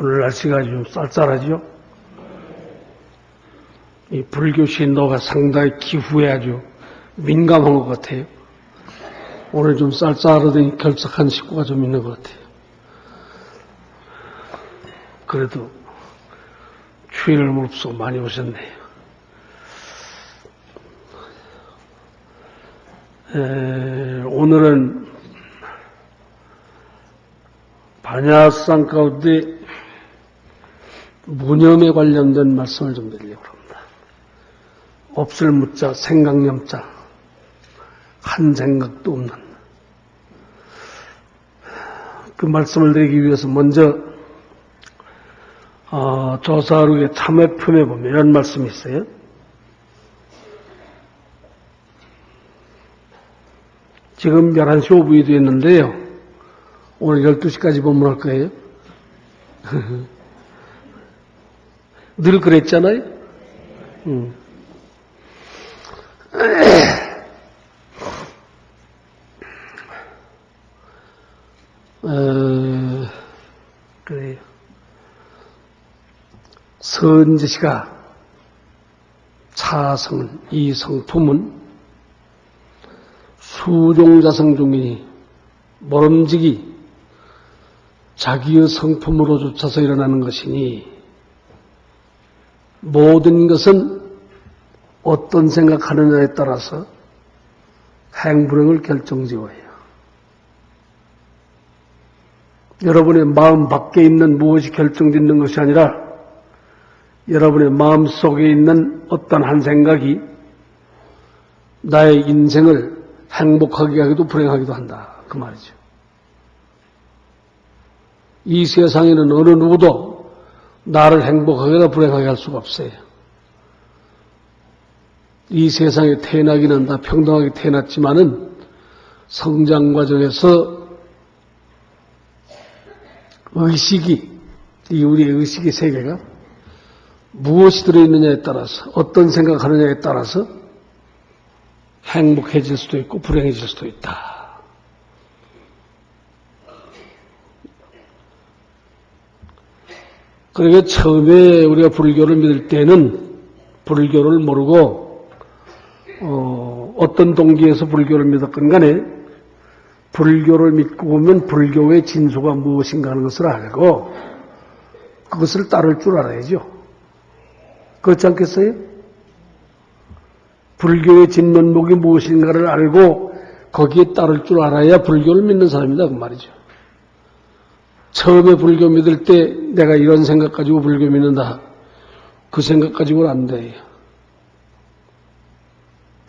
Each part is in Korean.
오늘 날씨가 좀 쌀쌀하죠? 이 불교 신도가 상당히 기후에 아주 민감한 것 같아요. 오늘 좀 쌀쌀하더니 결석한 식구가 좀 있는 것 같아요. 그래도 추위를 무릅쓰고 많이 오셨네요. 오늘은 반야상 가운데 무념에 관련된 말씀을 좀 드리려고 합니다. 없을 무자, 생각념자, 한 생각도 없는 그 말씀을 드리기 위해서 먼저 조사하루의 참회품에 보면 이런 말씀이 있어요. 지금 11시 5분이 됐는데요. 오늘 12시까지 법문할 거예요. 늘 그랬잖아요. 그래요. 선지시가 차성은 이 성품은 수종자성 중이니 모름지기 자기의 성품으로 쫓아서 일어나는 것이니 모든 것은 어떤 생각하느냐에 따라서 행불행을 결정지어요. 여러분의 마음 밖에 있는 무엇이 결정짓는 것이 아니라 여러분의 마음 속에 있는 어떤 한 생각이 나의 인생을 행복하게 하기도 불행하기도 한다. 그 말이죠. 이 세상에는 어느 누구도 나를 행복하게나 불행하게 할 수가 없어요. 이 세상에 태어나기는 다 평등하게 태어났지만은 성장 과정에서 의식이, 이 우리의 의식의 세계가 무엇이 들어있느냐에 따라서 어떤 생각하느냐에 따라서 행복해질 수도 있고 불행해질 수도 있다. 그러니까 처음에 우리가 불교를 믿을 때는 불교를 모르고 어떤 동기에서 불교를 믿었건 간에 불교를 믿고 보면 불교의 진수가 무엇인가 하는 것을 알고 그것을 따를 줄 알아야죠. 그렇지 않겠어요? 불교의 진면목이 무엇인가를 알고 거기에 따를 줄 알아야 불교를 믿는 사람이다 그 말이죠. 처음에 불교 믿을 때 내가 이런 생각 가지고 불교 믿는다. 그 생각 가지고는 안 돼요.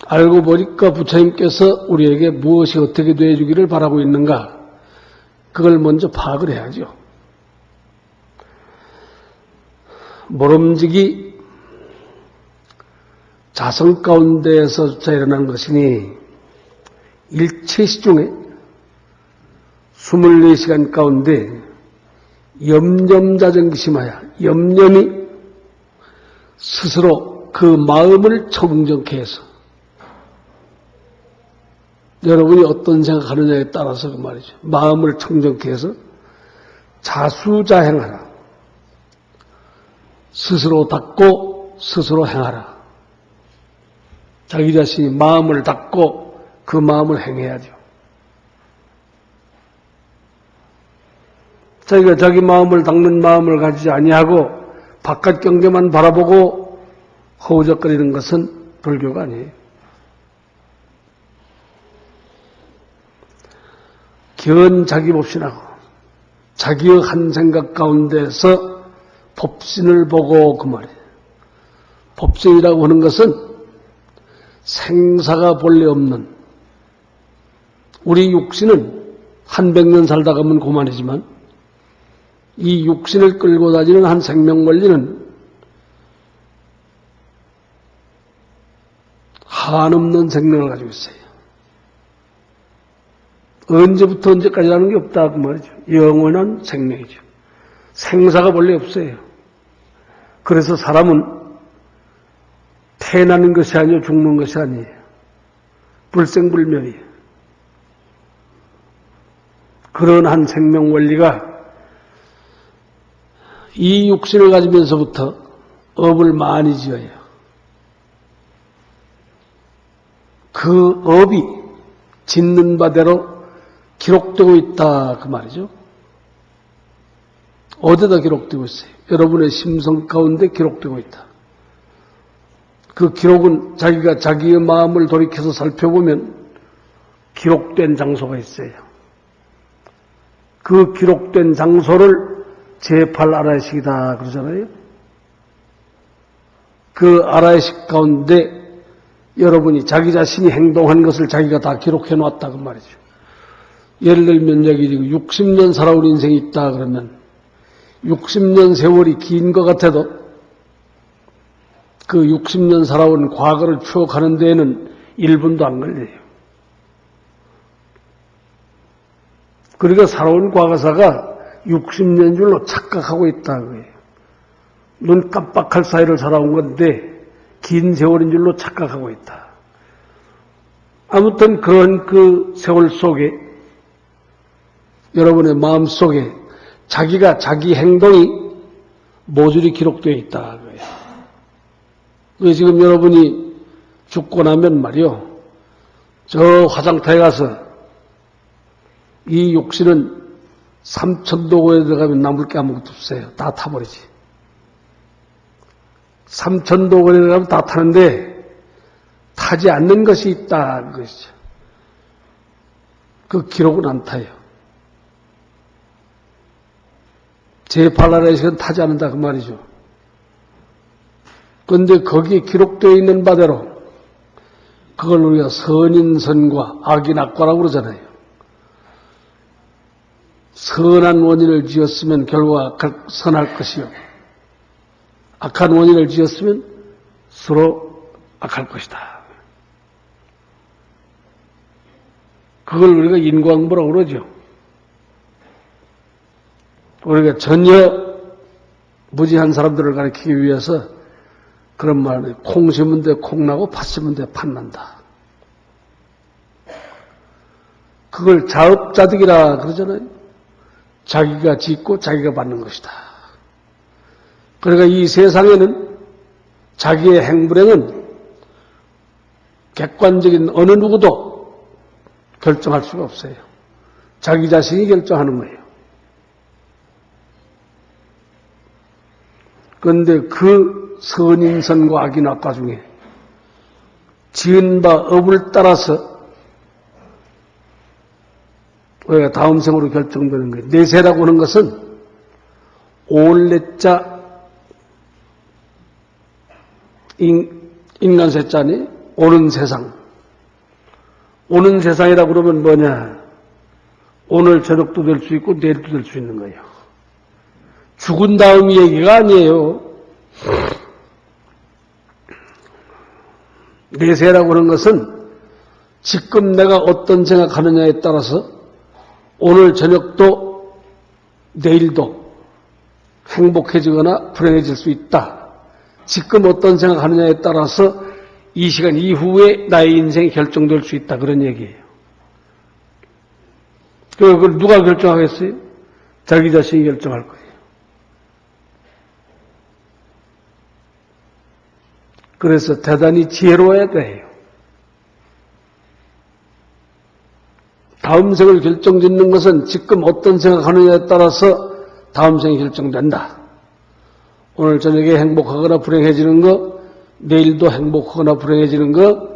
알고 보니까 부처님께서 우리에게 무엇이 어떻게 되어주기를 바라고 있는가 그걸 먼저 파악을 해야죠. 모름지기 자성 가운데에서 일어난 것이니 일체시중에 24시간 가운데 염념자정기심하여 염념이 스스로 그 마음을 청정케 해서 여러분이 어떤 생각하느냐에 따라서 그 말이죠. 마음을 청정케 해서 자수자행하라. 스스로 닦고 스스로 행하라. 자기 자신이 마음을 닦고 그 마음을 행해야죠. 자기가 자기 마음을 닦는 마음을 가지지 아니하고 바깥 경계만 바라보고 허우적거리는 것은 불교가 아니에요. 견자기법신하고 자기의 한 생각 가운데서 법신을 보고 그 말이에요. 법신이라고 하는 것은 생사가 본래 없는 우리 육신은 한 100년 살다 가면 그만이지만 이 육신을 끌고 다니는 한 생명원리는 한없는 생명을 가지고 있어요. 언제부터 언제까지라는 게 없다 그 말이죠. 영원한 생명이죠. 생사가 본래 없어요. 그래서 사람은 태어나는 것이 아니요 죽는 것이 아니에요. 불생불멸이에요. 그런 한 생명 원리가 이 육신을 가지면서부터 업을 많이 지어요. 그 업이 짓는 바대로 기록되고 있다 그 말이죠. 어디다 기록되고 있어요? 여러분의 심성 가운데 기록되고 있다. 그 기록은 자기가 자기의 마음을 돌이켜서 살펴보면 기록된 장소가 있어요. 그 기록된 장소를 제8 아라이식이다 그러잖아요. 그 아라이식 가운데 여러분이 자기 자신이 행동한 것을 자기가 다 기록해 놨다 그 말이죠. 예를 들면 여기 60년 살아온 인생이 있다 그러면 60년 세월이 긴 것 같아도 그 60년 살아온 과거를 추억하는 데에는 1분도 안 걸려요. 그러니까 살아온 과거사가 60년 줄로 착각하고 있다고요. 눈 깜빡할 사이를 살아온 건데 긴 세월인 줄로 착각하고 있다. 아무튼 그런 그 세월 속에 여러분의 마음 속에 자기가 자기 행동이 모조리 기록되어 있다. 지금 여러분이 죽고 나면 말이요. 저 화장터에 가서 이 욕실은 3,000도고에 들어가면 남을 게 아무것도 없어요. 다 타버리지. 3,000도고에 들어가면 다 타는데 타지 않는 것이 있다. 그것이죠. 그 기록은 안 타요. 제8아라이식은 타지 않는다 그 말이죠. 그런데 거기에 기록되어 있는 바대로 그걸 우리가 선인선과 악인악과라고 그러잖아요. 선한 원인을 지었으면 결과가 선할 것이요. 악한 원인을 지었으면 서로 악할 것이다. 그걸 우리가 인과응보라고 그러죠. 우리가 전혀 무지한 사람들을 가리키기 위해서 그런 말을 콩 심은 데 콩 나고 팥 심은 데 팥 난다. 그걸 자업자득이라 그러잖아요. 자기가 짓고 자기가 받는 것이다. 그러니까 이 세상에는 자기의 행불행은 객관적인 어느 누구도 결정할 수가 없어요. 자기 자신이 결정하는 거예요. 그런데 그 선인선과 악인악과 중에 지은 바 업을 따라서 우리가 다음 생으로 결정되는 거예요. 내세라고 하는 것은 올내자 인간세자니 오는 세상. 오는 세상이라고 그러면 뭐냐? 오늘 저녁도 될 수 있고 내일도 될 수 있는 거예요. 죽은 다음 얘기가 아니에요. 내세라고 하는 것은 지금 내가 어떤 생각하느냐에 따라서 오늘 저녁도 내일도 행복해지거나 불행해질 수 있다. 지금 어떤 생각하느냐에 따라서 이 시간 이후에 나의 인생이 결정될 수 있다. 그런 얘기예요. 그걸 누가 결정하겠어요? 자기 자신이 결정할 거예요. 그래서 대단히 지혜로워야 돼요. 다음 생을 결정짓는 것은 지금 어떤 생각하느냐에 따라서 다음 생이 결정된다. 오늘 저녁에 행복하거나 불행해지는 거, 내일도 행복하거나 불행해지는 거,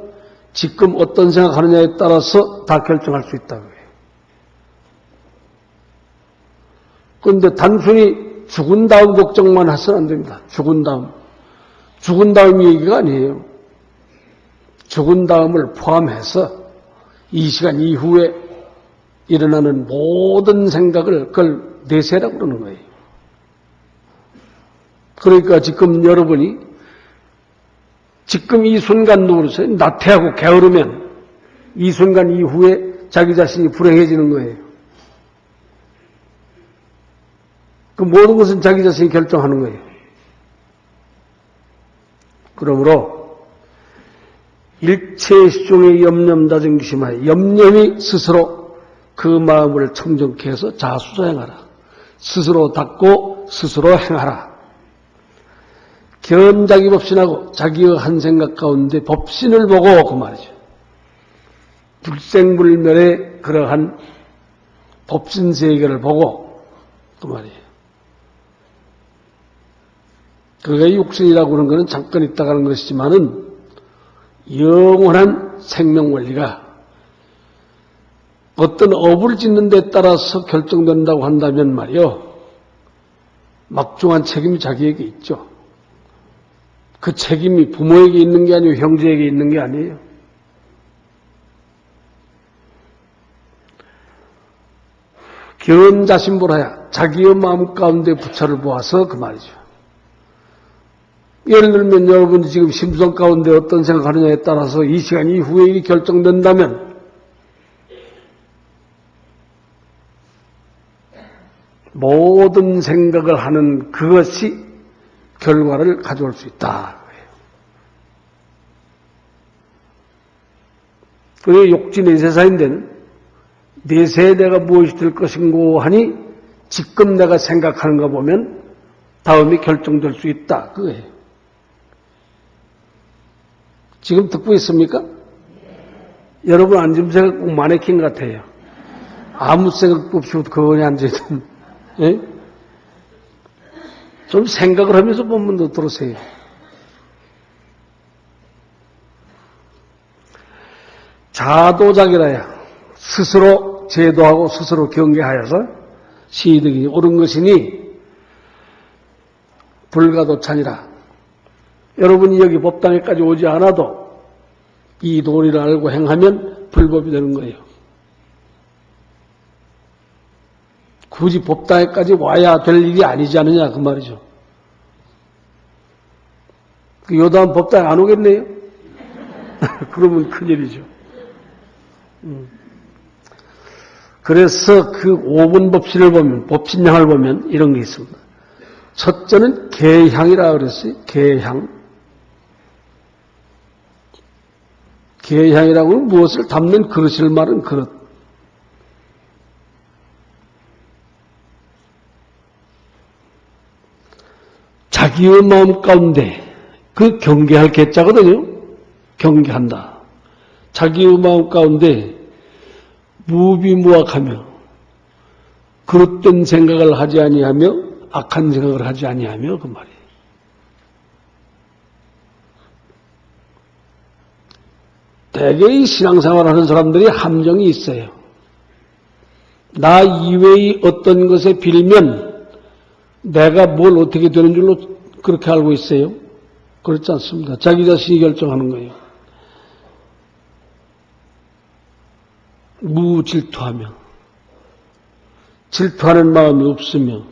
지금 어떤 생각하느냐에 따라서 다 결정할 수 있다고요. 그런데 단순히 죽은 다음 걱정만 해서는 안 됩니다. 죽은 다음. 죽은 다음 얘기가 아니에요. 죽은 다음을 포함해서 이 시간 이후에 일어나는 모든 생각을 그걸 내세라고 그러는 거예요. 그러니까 지금 여러분이 지금 이 순간 노릇에 나태하고 게으르면 이 순간 이후에 자기 자신이 불행해지는 거예요. 그 모든 것은 자기 자신이 결정하는 거예요. 그러므로 일체 시종의 염념다정기심하여 염념이 스스로 그 마음을 청정케 해서 자수자행하라. 스스로 닦고 스스로 행하라. 견자기 법신하고 자기의 한 생각 가운데 법신을 보고 그 말이죠. 불생불멸의 그러한 법신 세계를 보고 그 말이에요. 그게 육신이라고 하는 것은 잠깐 있다가는 것이지만은 영원한 생명 원리가 어떤 업을 짓는 데 따라서 결정된다고 한다면 말이요. 막중한 책임이 자기에게 있죠. 그 책임이 부모에게 있는 게 아니고 형제에게 있는 게 아니에요. 견자신보라야 자기의 마음 가운데 부처를 보아서 그 말이죠. 예를 들면 여러분이 지금 심성 가운데 어떤 생각하느냐에 따라서 이 시간 이후에 일이 결정된다면 모든 생각을 하는 그것이 결과를 가져올 수 있다. 그리고 욕지내세사인데는 내세에 내가 무엇이 될 것인고 하니 지금 내가 생각하는 거 보면 다음이 결정될 수 있다. 그거예요. 지금 듣고 있습니까? 여러분 앉은 생각 꼭 마네킹 같아요. 아무 생각 없이 거기 앉아있던. 예? 좀 생각을 하면서 본문도 들으세요. 자도작이라야 스스로 제도하고 스스로 경계하여서 시득이 옳은 것이니 불가도찬이라. 여러분이 여기 법당에까지 오지 않아도 이 도리를 알고 행하면 불법이 되는 거예요. 굳이 법당에까지 와야 될 일이 아니지 않느냐 그 말이죠. 요 다음 법당에 안 오겠네요? 그러면 큰일이죠. 그래서 그 5분 법신을 보면, 법신향을 보면 이런 게 있습니다. 첫째는 계향이라 그랬어요. 계향. 계향이라고 하면 무엇을 담는 그릇을 말은 그릇. 자기의 마음 가운데 그 경계할 계자거든요. 경계한다. 자기의 마음 가운데 무비무악하며 그릇된 생각을 하지 아니하며 악한 생각을 하지 아니하며 그 말이에요. 대개의 신앙생활을 하는 사람들이 함정이 있어요. 나 이외의 어떤 것에 빌면 내가 뭘 어떻게 되는 줄로 그렇게 알고 있어요? 그렇지 않습니다. 자기 자신이 결정하는 거예요. 무질투하며 질투하는 마음이 없으며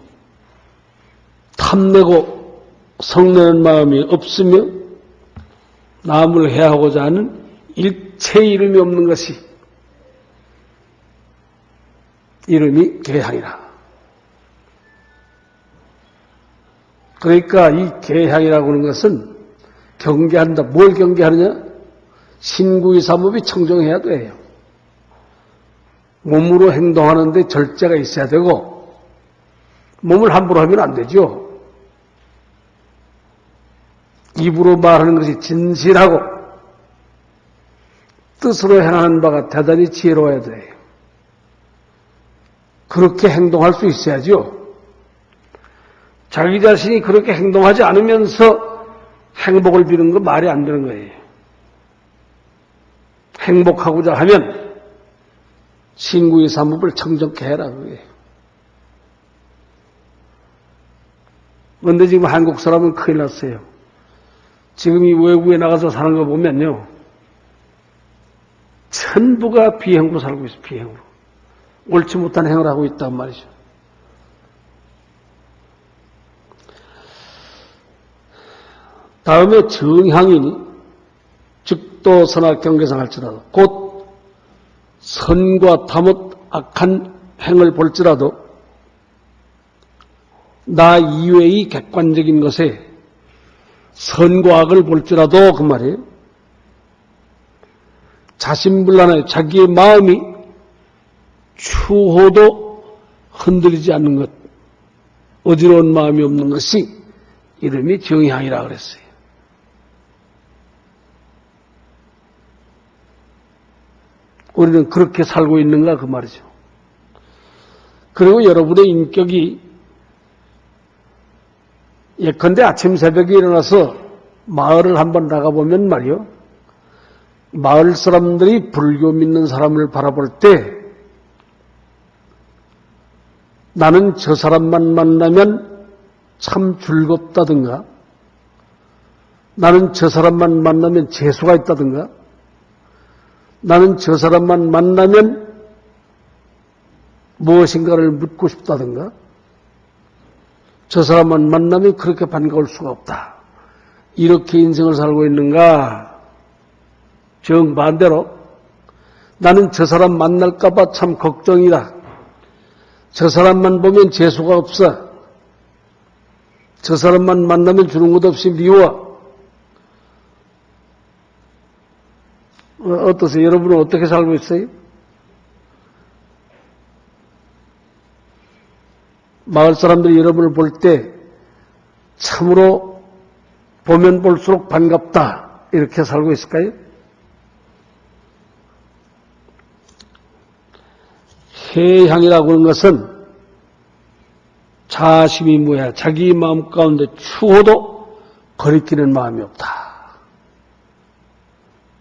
탐내고 성내는 마음이 없으며 남을 해하고자 하는 일체 이름이 없는 것이 이름이 계향이라. 그러니까 이 계향이라고 하는 것은 경계한다. 뭘 경계하느냐? 신구의 사법이 청정해야 돼요. 몸으로 행동하는데 절제가 있어야 되고 몸을 함부로 하면 안 되죠. 입으로 말하는 것이 진실하고 뜻으로 행하는 바가 대단히 지혜로워야 돼요. 그렇게 행동할 수 있어야죠. 자기 자신이 그렇게 행동하지 않으면서 행복을 비는 건 말이 안 되는 거예요. 행복하고자 하면 신구의 사법을 청정케 해라 그거예요. 그런데 지금 한국 사람은 큰일 났어요. 지금 이 외국에 나가서 사는 거 보면요. 전부가 비행으로 살고 있어요. 비행으로. 옳지 못한 행을 하고 있단 말이죠. 다음에 정향이니 즉도 선악 경계상 할지라도 곧 선과 다못 악한 행을 볼지라도 나 이외의 객관적인 것에 선과 악을 볼지라도 그 말이에요. 자신불란하여 자기의 마음이 추호도 흔들리지 않는 것. 어지러운 마음이 없는 것이 이름이 정향이라 그랬어요. 우리는 그렇게 살고 있는가 그 말이죠. 그리고 여러분의 인격이 예컨대 아침 새벽에 일어나서 마을을 한번 나가보면 말이요. 마을 사람들이 불교 믿는 사람을 바라볼 때 나는 저 사람만 만나면 참 즐겁다든가 나는 저 사람만 만나면 재수가 있다든가 나는 저 사람만 만나면 무엇인가를 묻고 싶다든가 저 사람만 만나면 그렇게 반가울 수가 없다. 이렇게 인생을 살고 있는가? 정반대로 나는 저 사람 만날까 봐 참 걱정이다. 저 사람만 보면 재수가 없어. 저 사람만 만나면 주는 것 없이 미워. 어떠세요? 여러분은 어떻게 살고 있어요? 마을 사람들이 여러분을 볼 때 참으로 보면 볼수록 반갑다. 이렇게 살고 있을까요? 해향이라고 하는 것은 자심이 뭐야? 자기 마음 가운데 추호도 거리끼는 마음이 없다.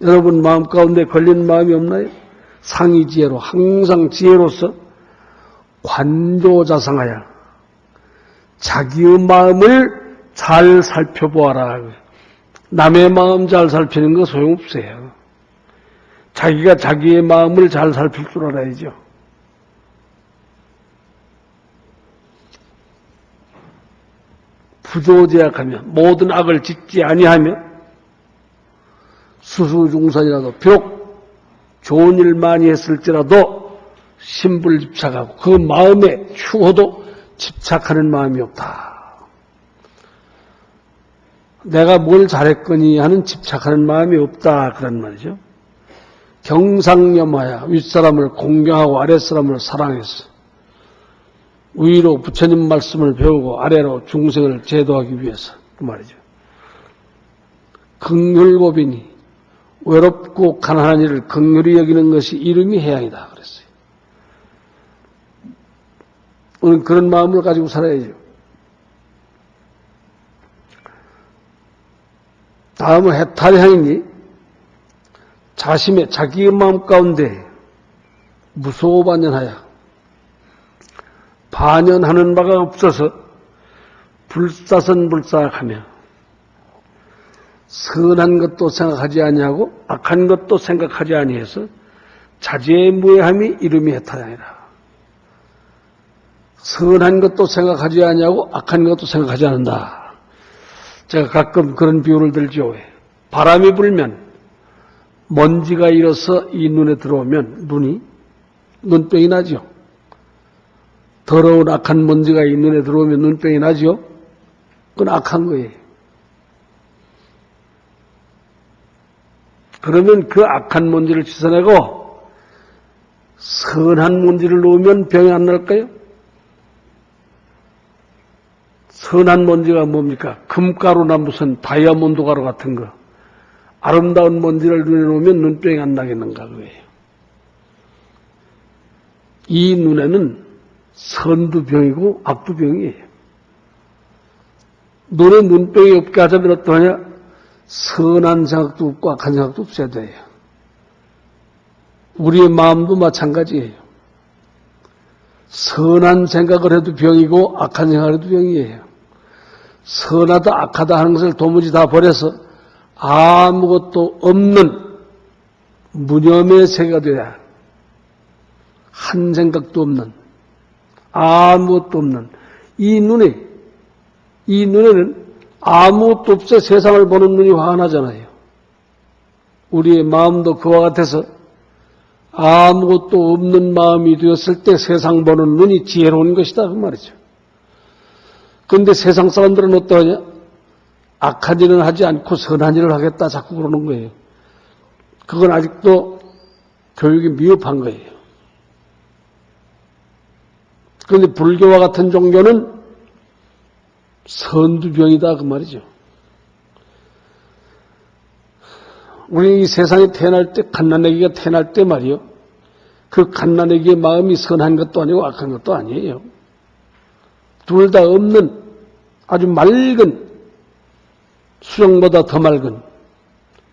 여러분 마음 가운데 걸리는 마음이 없나요? 상의지혜로 항상 지혜로서 관조자상하여 자기의 마음을 잘 살펴보아라. 남의 마음 잘 살피는 거 소용없어요. 자기가 자기의 마음을 잘 살필 줄 알아야죠. 부조제약하며 모든 악을 짓지 아니하며 수수중산이라도 비록 좋은 일 많이 했을지라도 신불집착하고 그 마음에 추호도 집착하는 마음이 없다. 내가 뭘 잘했거니 하는 집착하는 마음이 없다. 그런 말이죠. 경상염하여 윗사람을 공경하고 아랫사람을 사랑해서 위로 부처님 말씀을 배우고 아래로 중생을 제도하기 위해서 그 말이죠. 긍휼고빈이 외롭고 가난한 이를 긍휼히 여기는 것이 이름이 해양이다 그랬어요. 우리는 그런 마음을 가지고 살아야죠. 다음은 해탈향이니 자심의 자기의 마음 가운데 무소반연하여 반연하는 바가 없어서 불사선불사하며 선한 것도 생각하지 아니하고 악한 것도 생각하지 아니해서 자제무해함이 이름이 해탈향이라. 선한 것도 생각하지 아니하고 악한 것도 생각하지 않는다. 제가 가끔 그런 비유를 들죠. 바람이 불면 먼지가 일어서 이 눈에 들어오면 눈병이 나죠. 더러운 악한 먼지가 이 눈에 들어오면 눈병이 나죠. 그건 악한 거예요. 그러면 그 악한 먼지를 씻어내고 선한 먼지를 놓으면 병이 안 날까요? 선한 먼지가 뭡니까? 금가루나 무슨 다이아몬드 가루 같은 거. 아름다운 먼지를 눈에 놓으면 눈병이 안 나겠는가 그거예요. 이 눈에는 선도 병이고 악도 병이에요. 눈에 눈병이 없게 하자면 어떠하냐? 선한 생각도 없고 악한 생각도 없어야 돼요. 우리의 마음도 마찬가지예요. 선한 생각을 해도 병이고 악한 생각을 해도 병이에요. 선하다 악하다 하는 것을 도무지 다 버려서 아무것도 없는 무념의 세계가 돼야 한 생각도 없는 아무것도 없는 이 눈에는 아무것도 없어 세상을 보는 눈이 환하잖아요. 우리의 마음도 그와 같아서 아무것도 없는 마음이 되었을 때 세상 보는 눈이 지혜로운 것이다 그 말이죠. 그런데 세상 사람들은 어떠하냐? 악한 일은 하지 않고 선한 일을 하겠다 자꾸 그러는 거예요. 그건 아직도 교육이 미흡한 거예요. 그런데 불교와 같은 종교는 선두병이다 그 말이죠. 우리 이 세상에 태어날 때, 갓난아기가 태어날 때 말이요. 그 갓난아기의 마음이 선한 것도 아니고 악한 것도 아니에요. 둘 다 없는 아주 맑은, 수정보다 더 맑은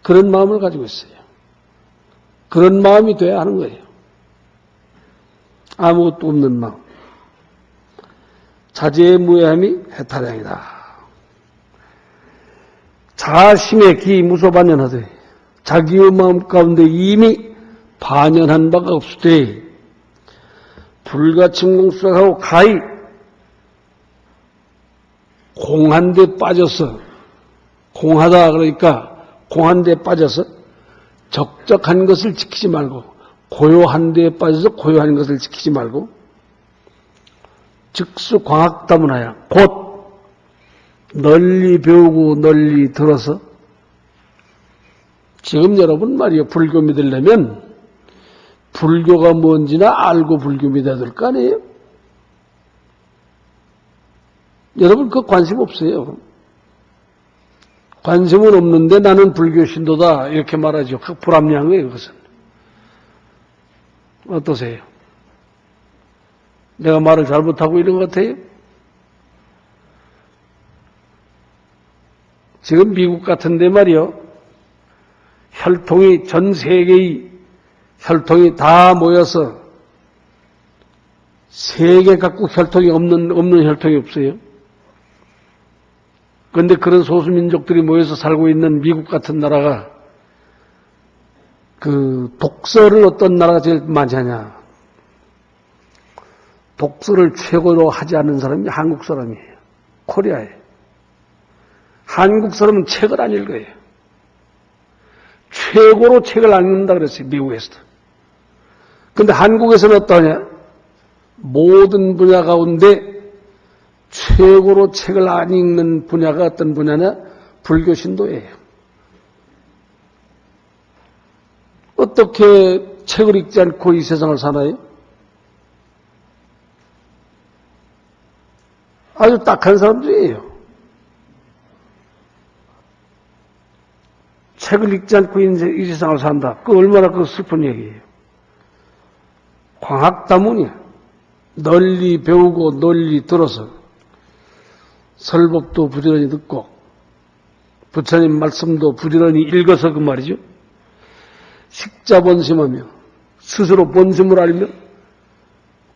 그런 마음을 가지고 있어요. 그런 마음이 돼야 하는 거예요. 아무것도 없는 마음. 자제의 무해함이 해탈량이다. 자심의 기 무소반연하되 자기의 마음 가운데 이미 반연한 바가 없으되 불가침공수하고 가히 공한데 빠져서, 공하다 그러니까 공한데 빠져서 적적한 것을 지키지 말고, 고요한 데에 빠져서 고요한 것을 지키지 말고, 즉수 광학다문하야 곧 널리 배우고 널리 들어서. 지금 여러분 말이요, 불교 믿으려면 불교가 뭔지나 알고 불교 믿어야 될 거 아니에요? 여러분 그 관심 없어요. 관심은 없는데 나는 불교 신도다 이렇게 말하죠. 불합리한 거예요, 그것은. 어떠세요? 내가 말을 잘못하고 이런 것 같아요? 지금 미국 같은 데 말이요, 혈통이, 전 세계의 혈통이 다 모여서 세계 각국 혈통이 없는 혈통이 없어요. 그런데 그런 소수민족들이 모여서 살고 있는 미국 같은 나라가 그 독서를 어떤 나라가 제일 많이 하냐? 독서를 최고로 하지 않는 사람이 한국 사람이에요. 코리아에. 한국 사람은 책을 안 읽어요. 최고로 책을 안 읽는다 그랬어요, 미국에서도. 그런데 한국에서는 어떠냐? 모든 분야 가운데 최고로 책을 안 읽는 분야가 어떤 분야냐? 불교 신도예요. 어떻게 책을 읽지 않고 이 세상을 사나요? 아주 딱한 사람들이에요. 책을 읽지 않고 이 세상을 산다. 그 얼마나 그 슬픈 얘기예요. 광학다문이야. 널리 배우고 널리 들어서 설법도 부지런히 듣고 부처님 말씀도 부지런히 읽어서 그 말이죠. 식자본심하며 스스로 본심을 알며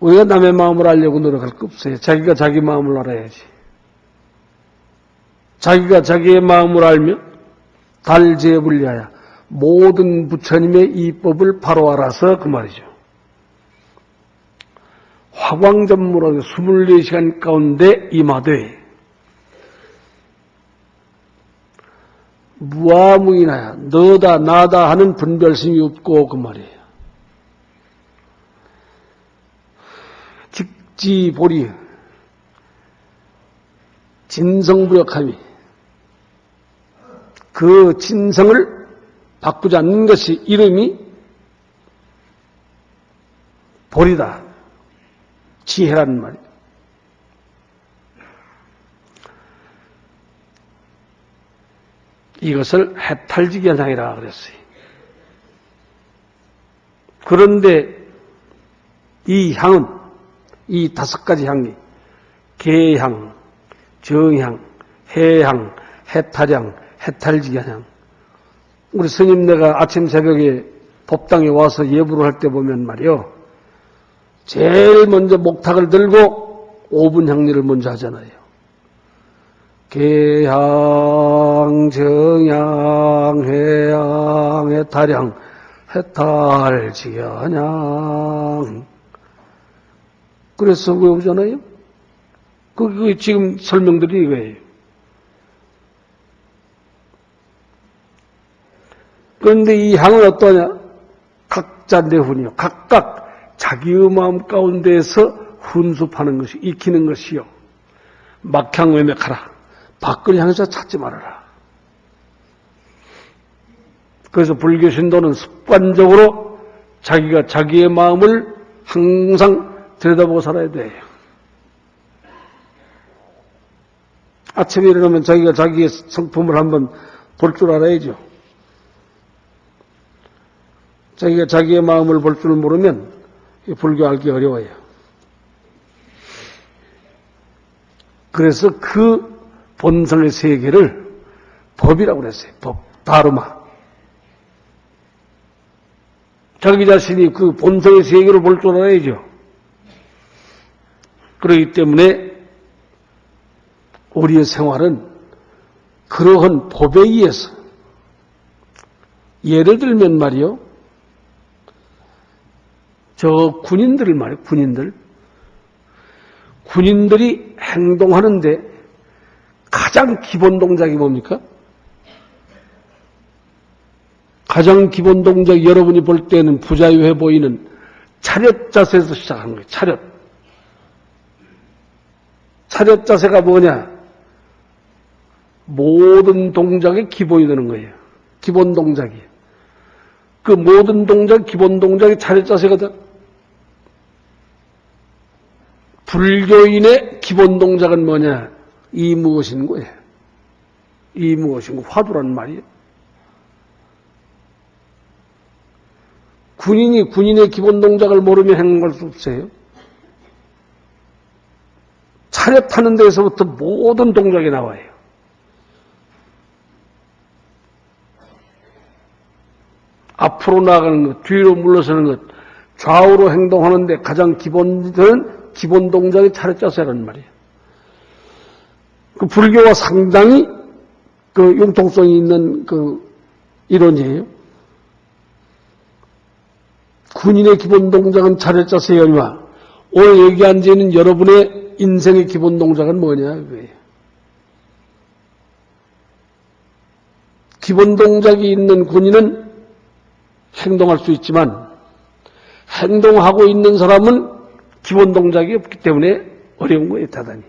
우리가 남의 마음을 알려고 노력할 거 없어요. 자기가 자기 마음을 알아야지. 자기가 자기의 마음을 알며 달제불리하여 모든 부처님의 이법을 바로 알아서 그 말이죠. 화광전무라고 24시간 가운데 임하되 무아무인하여 너다 나다 하는 분별심이 없고 그 말이에요. 직지보리 진성부역함이 그 진성을 바꾸지 않는 것이 이름이 보리다. 지혜라는 말이에요. 이것을 해탈지견향이라 그랬어요. 그런데 이 향은, 이 5가지 향이 계향, 정향, 해향, 해탈향, 해탈지견향. 우리 스님네가 아침 새벽에 법당에 와서 예불을 할 때 보면 말이요, 제일 먼저 목탁을 들고 5분 향리를 먼저 하잖아요. 계향, 정향, 해향, 해탈향, 해탈지견향. 그래서 외우잖아요. 그게 지금 설명들이 이거예요. 그런데 이 향은 어떠냐? 각자 내훈이요. 각각 자기의 마음 가운데에서 훈습하는 것이, 익히는 것이요. 막향외맥하라. 밖을 향해서 찾지 말아라. 그래서 불교 신도는 습관적으로 자기가 자기의 마음을 항상 들여다보고 살아야 돼요. 아침에 일어나면 자기가 자기의 성품을 한번 볼 줄 알아야죠. 자기가 자기의 마음을 볼 줄 모르면 불교 알기 어려워요. 그래서 그 본성의 세계를 법이라고 그랬어요. 법, 다르마. 자기 자신이 그 본성의 세계를 볼 줄 알아야죠. 그렇기 때문에 우리의 생활은 그러한 법에 의해서, 예를 들면 말이요, 저 군인들을 말이에요, 군인들이 행동하는데 가장 기본 동작이 뭡니까? 가장 기본 동작, 여러분이 볼 때는 부자유해 보이는 차렷 자세에서 시작하는 거예요. 차렷 자세가 뭐냐? 모든 동작의 기본이 되는 거예요. 기본 동작이. 그 모든 동작, 기본 동작이 차렷 자세거든. 불교인의 기본 동작은 뭐냐? 이 무엇인 거예요? 이 무엇인 거? 화두란 말이에요. 군인이 군인의 기본 동작을 모르면 행동할 수 없어요. 차렷하는 데에서부터 모든 동작이 나와요. 앞으로 나가는 것, 뒤로 물러서는 것, 좌우로 행동하는데 가장 기본은 기본 동작이 차렷 자세라는 말이에요. 그 불교와 상당히 그 융통성이 있는 그 이론이에요. 군인의 기본 동작은 차렷 자세이거니와 오늘 여기 앉아 있는 여러분의 인생의 기본 동작은 뭐냐 이거예요. 기본 동작이 있는 군인은 행동할 수 있지만 행동하고 있는 사람은 기본 동작이 없기 때문에 어려운 거예요, 대단히.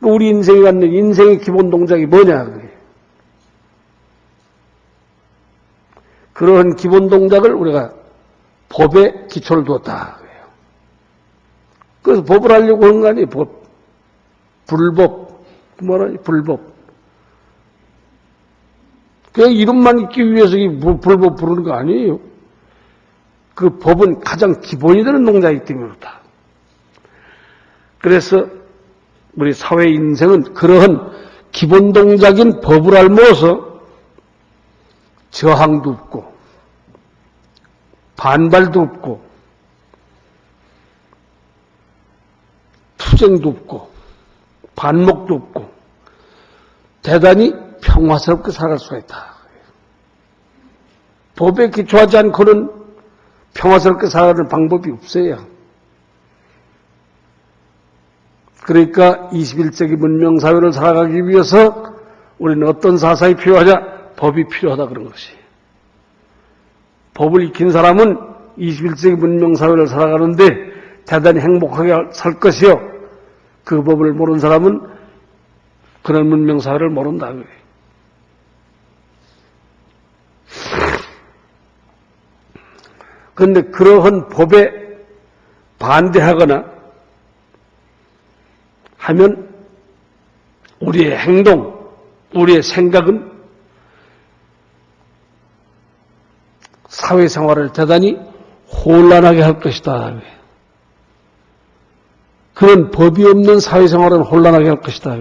우리 인생이 갖는 인생의 기본 동작이 뭐냐 그거예요. 그러한 기본 동작을 우리가 법에 기초를 두었다. 그래서 법을 하려고 하는 거 아니에요. 법. 불법. 뭐라 불법. 그냥 이름만 있기 위해서 불법 부르는 거 아니에요. 그 법은 가장 기본이 되는 동작이기 때문에 그렇다. 그래서 우리 사회 인생은 그러한 기본 동작인 법을 알므로써 저항도 없고 반발도 없고 투쟁도 없고 반목도 없고 대단히 평화스럽게 살아갈 수가 있다. 법에 기초하지 않고는 평화스럽게 살아가는 방법이 없어요. 그러니까 21세기 문명사회를 살아가기 위해서 우리는 어떤 사상이 필요하냐? 법이 필요하다 그런 것이. 법을 익힌 사람은 21세기 문명사회를 살아가는데 대단히 행복하게 살 것이요. 그 법을 모르는 사람은 그런 문명사회를 모른다. 그런데 그러한 법에 반대하거나 하면 우리의 행동, 우리의 생각은 사회생활을 대단히 혼란하게 할 것이다. 그런 법이 없는 사회생활은 혼란하게 할 것이다.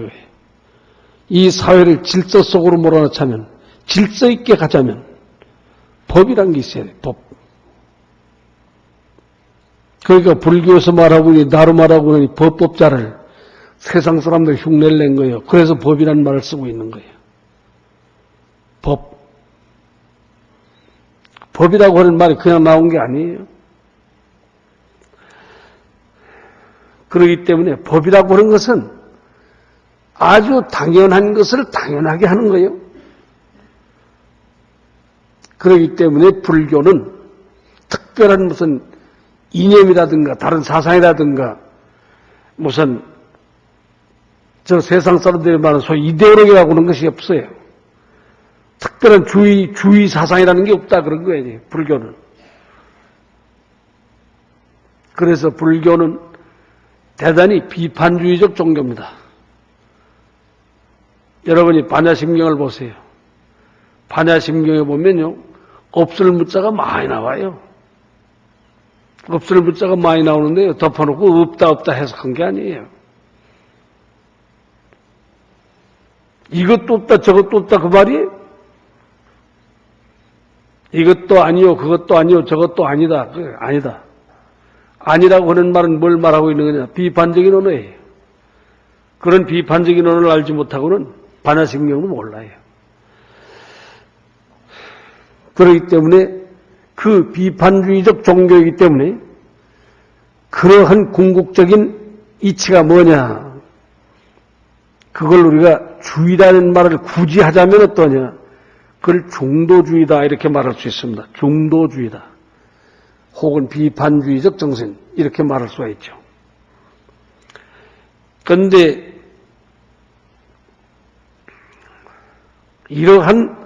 이 사회를 질서 속으로 몰아넣자면, 질서 있게 가자면 법이란 게 있어야 돼. 법. 그러니까 불교에서 말하고 나로 말하고 있는 법법자를 세상 사람들 흉내를 낸 거예요. 그래서 법이라는 말을 쓰고 있는 거예요. 법. 법이라고 하는 말이 그냥 나온 게 아니에요. 그렇기 때문에 법이라고 하는 것은 아주 당연한 것을 당연하게 하는 거예요. 그렇기 때문에 불교는 특별한 무슨 이념이라든가 다른 사상이라든가 무슨 저 세상 사람들이 말하는 소위 이데올로기라고 하는 것이 없어요. 특별한 주의 사상이라는 게 없다 그런 거예요. 불교는. 그래서 불교는 대단히 비판주의적 종교입니다. 여러분이 반야심경을 보세요. 반야심경에 보면요, 없을 무자가 많이 나와요. 없을 무자가 많이 나오는데요, 덮어놓고 없다 해석한 게 아니에요. 이것도 없다 저것도 없다 그 말이에요. 이것도 아니요 그것도 아니요 저것도 아니다. 아니다. 아니라고 하는 말은 뭘 말하고 있는 거냐? 비판적인 언어예요. 그런 비판적인 언어를 알지 못하고는 반야심경은 몰라요. 그렇기 때문에 그 비판주의적 종교이기 때문에 그러한 궁극적인 이치가 뭐냐? 그걸 우리가 주의라는 말을 굳이 하자면 어떠냐? 그걸 중도주의다 이렇게 말할 수 있습니다. 중도주의다. 혹은 비판주의적 정신 이렇게 말할 수가 있죠. 그런데 이러한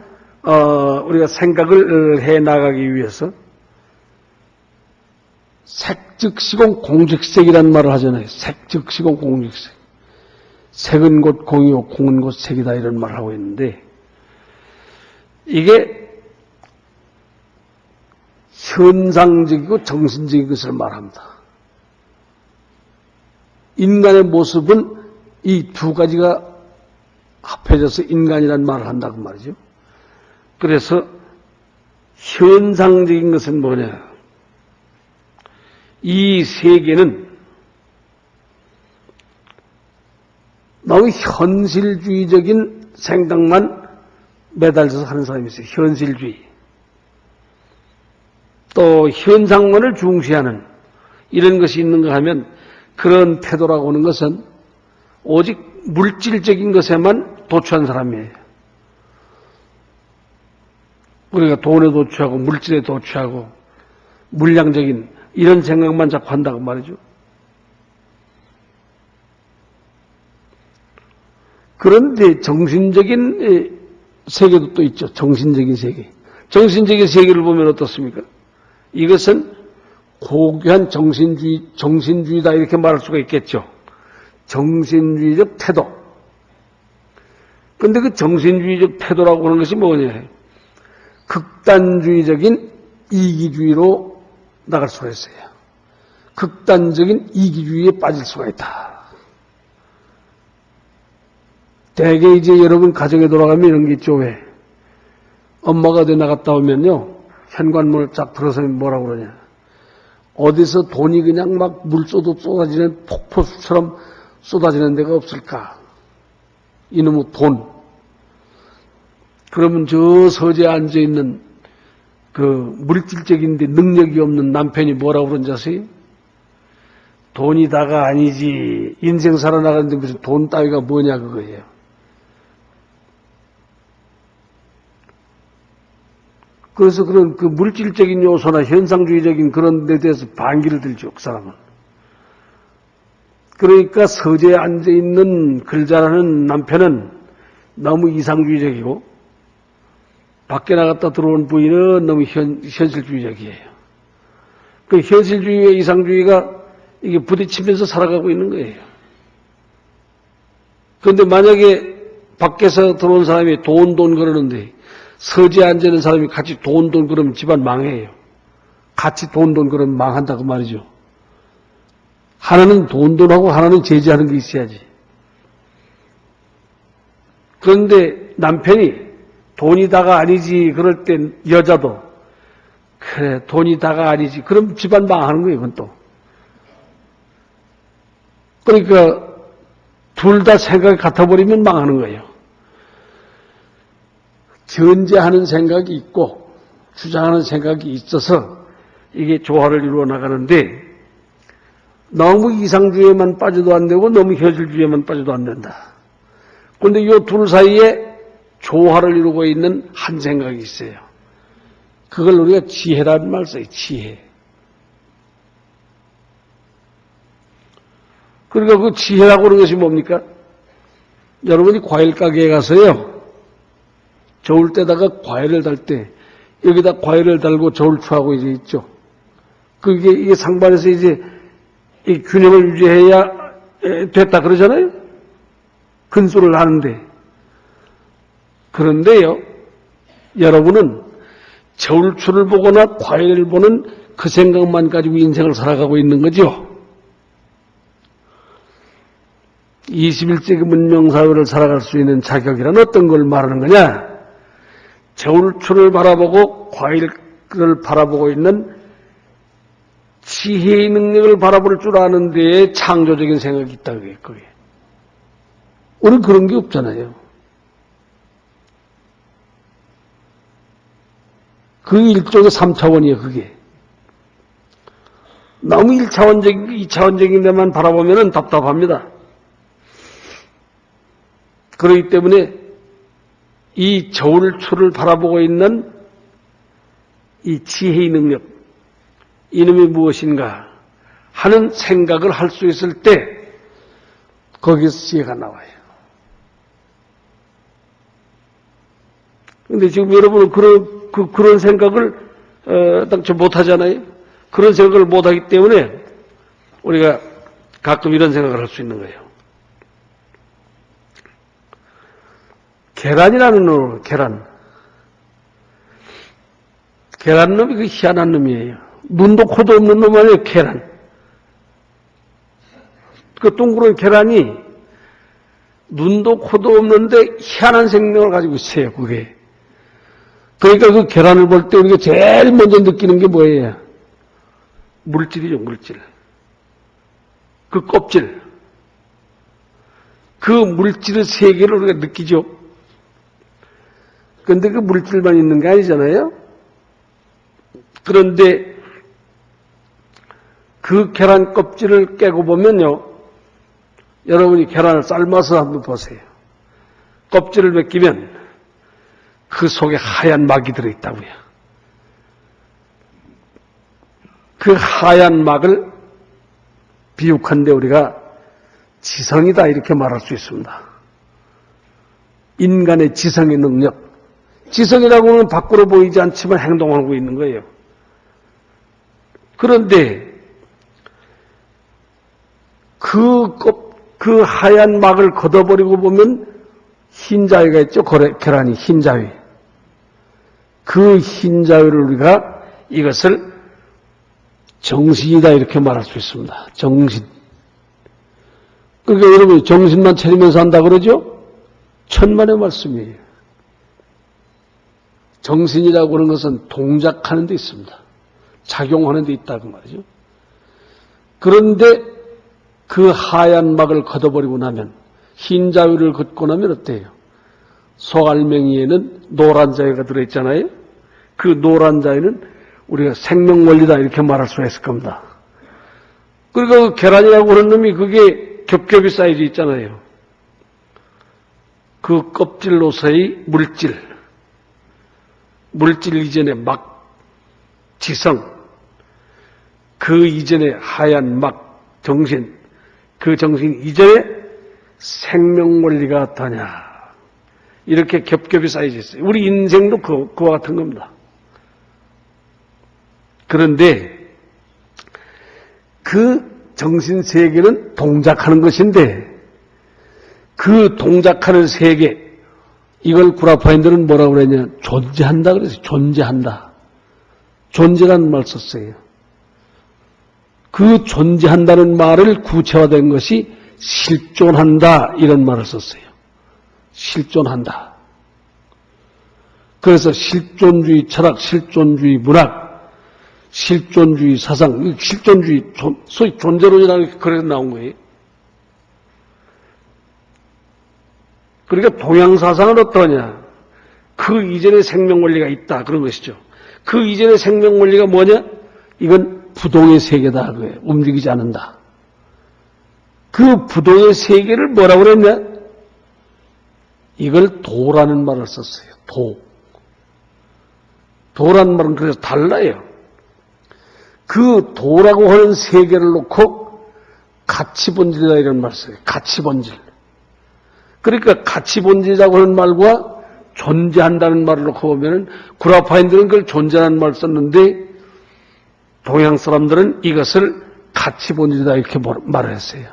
우리가 생각을 해나가기 위해서 색즉시공 공즉색이라는 말을 하잖아요. 색즉시공 공즉색. 색은 곧 공이요 공은 곧 색이다 이런 말을 하고 있는데 이게 현상적이고 정신적인 것을 말합니다. 인간의 모습은 이 두 가지가 합해져서 인간이라는 말을 한다고 말이죠. 그래서 현상적인 것은 뭐냐? 이 세계는 너무 현실주의적인 생각만 매달려서 하는 사람이 있어요. 현실주의. 또 현상만을 중시하는 이런 것이 있는가 하면 그런 태도라고 하는 것은 오직 물질적인 것에만 도취한 사람이에요. 우리가 돈에 도취하고 물질에 도취하고 물량적인 이런 생각만 자꾸 한다고 말이죠. 그런데 정신적인 세계도 또 있죠. 정신적인 세계. 정신적인 세계를 보면 어떻습니까? 이것은 고귀한 정신주의다 이렇게 말할 수가 있겠죠. 정신주의적 태도. 그런데 그 정신주의적 태도라고 하는 것이 뭐냐? 극단주의적인 이기주의로 나갈 수가 있어요. 극단적인 이기주의에 빠질 수가 있다. 대개 이제 여러분 가정에 돌아가면 이런 게 있죠. 왜? 엄마가 어디 나갔다 오면요. 현관문을 쫙 들어서면 뭐라고 그러냐. 어디서 돈이 그냥 막 물소도 쏟아지는 폭포수처럼 쏟아지는 데가 없을까? 이놈의 돈. 그러면 저 서재에 앉아있는 그 물질적인데 능력이 없는 남편이 뭐라고 그런지 아세요? 돈이 다가 아니지. 인생 살아나가는데 무슨 돈 따위가 뭐냐 그거예요. 그래서 그런 그 물질적인 요소나 현상주의적인 그런 데 대해서 반기를 들죠, 그 사람은. 그러니까 서재에 앉아있는 글 잘하는 남편은 너무 이상주의적이고 밖에 나갔다 들어온 부인은 너무 현실주의적이에요. 그 현실주의와 이상주의가 이게 부딪히면서 살아가고 있는 거예요. 그런데 만약에 밖에서 들어온 사람이 돈 그러는데 서재에 앉아있는 사람이 같이 돈 그러면 집안 망해요. 같이 돈 그러면 망한다고 말이죠. 하나는 돈하고 하나는 제재하는 게 있어야지. 그런데 남편이 돈이 다가 아니지 그럴 땐 여자도 그래 돈이 다가 아니지 그럼 집안 망하는 거예요. 그건 또. 그러니까 둘 다 생각이 같아버리면 망하는 거예요. 견제하는 생각이 있고 주장하는 생각이 있어서 이게 조화를 이루어 나가는데 너무 이상주의에만 빠져도 안 되고 너무 현실주의에만 빠져도 안 된다. 그런데 이 둘 사이에 조화를 이루고 있는 한 생각이 있어요. 그걸 우리가 지혜라는 말 써요. 지혜. 그러니까 그 지혜라고 하는 것이 뭡니까? 여러분이 과일 가게에 가서요. 저울 때다가 과일을 달 때 여기다 과일을 달고 저울추하고 이제 있죠. 그게 이게 상반에서 이제 이 균형을 유지해야 됐다 그러잖아요. 근수를 하는데 그런데요, 여러분은 저울추를 보거나 과일을 보는 그 생각만 가지고 인생을 살아가고 있는 거죠. 21세기 문명사회를 살아갈 수 있는 자격이란 어떤 걸 말하는 거냐? 저울추를 바라보고 과일을 바라보고 있는 지혜의 능력을 바라볼 줄 아는 데에 창조적인 생각이 있다, 그게. 우리는 그런 게 없잖아요. 그 일종의 3차원이에요, 그게. 너무 1차원적인, 2차원적인 데만 바라보면 답답합니다. 그렇기 때문에 이 저울추를 바라보고 있는 이 지혜의 능력, 이놈이 무엇인가 하는 생각을 할 수 있을 때 거기서 지혜가 나와요. 그런데 지금 여러분은 그런 생각을 당초 못하잖아요. 그런 생각을 못하기 때문에 우리가 가끔 이런 생각을 할 수 있는 거예요. 계란이라는 놈, 계란 놈이 그 희한한 놈이에요. 눈도 코도 없는 놈 아니에요, 계란. 그 동그란 계란이 눈도 코도 없는데 희한한 생명을 가지고 있어요, 그게. 그러니까 그 계란을 볼 때 우리가 제일 먼저 느끼는 게 뭐예요? 물질이죠, 물질. 그 껍질. 그 물질의 세계를 우리가 느끼죠. 그런데 그 물질만 있는 게 아니잖아요. 그런데 그 계란 껍질을 깨고 보면요, 여러분이 계란을 삶아서 한번 보세요. 껍질을 벗기면 그 속에 하얀 막이 들어있다고요. 그 하얀 막을 비유컨대 우리가 지성이다 이렇게 말할 수 있습니다. 인간의 지성의 능력. 지성이라고 하면 밖으로 보이지 않지만 행동하고 있는 거예요. 그런데 그 하얀 막을 걷어버리고 보면 흰자위가 있죠. 계란이 흰자위. 그 흰자위를 우리가 이것을 정신이다 이렇게 말할 수 있습니다. 정신. 그러니까 여러분 정신만 차리면서 한다 그러죠? 천만의 말씀이에요. 정신이라고 하는 것은 동작하는 데 있습니다. 작용하는 데 있다고 말이죠. 그런데 그 하얀 막을 걷어버리고 나면 흰자위를 걷고 나면 어때요? 속알맹이에는 노란 자위가 들어있잖아요. 그 노란 자위는 우리가 생명원리다 이렇게 말할 수가 있을 겁니다. 그러니까 그 계란이라고 하는 놈이 그게 겹겹이 쌓여져 있잖아요. 그 껍질로서의 물질 이전의 막, 지성, 그 이전의 하얀 막, 정신, 그 정신 이전에 생명원리가 어떠냐. 이렇게 겹겹이 쌓여져 있어요. 우리 인생도 그와 같은 겁니다. 그런데 그 정신세계는 동작하는 것인데 그 동작하는 세계, 이걸 구라파인들은 뭐라고 그랬냐? 존재한다 그랬어요. 존재한다. 존재라는 말 썼어요. 그 존재한다는 말을 구체화된 것이 실존한다 이런 말을 썼어요. 실존한다. 그래서 실존주의 철학, 실존주의 문학, 실존주의 사상, 실존주의, 소위 존재론이라는 게 그래서 나온 거예요. 그러니까 동양사상은 어떠냐? 그 이전에 생명원리가 있다. 그런 것이죠. 그 이전에 생명원리가 뭐냐? 이건 부동의 세계다. 그거예요. 움직이지 않는다. 그 부동의 세계를 뭐라고 그랬냐? 이걸 도라는 말을 썼어요. 도라는 말은 그래서 달라요. 그 도라고 하는 세계를 놓고 가치본질이다 이런 말을 써요. 가치본질. 그러니까 가치본질이라고 하는 말과 존재한다는 말을 놓고 보면은 구라파인들은 그걸 존재하는 말을 썼는데 동양 사람들은 이것을 가치본질이다 이렇게 말을 했어요.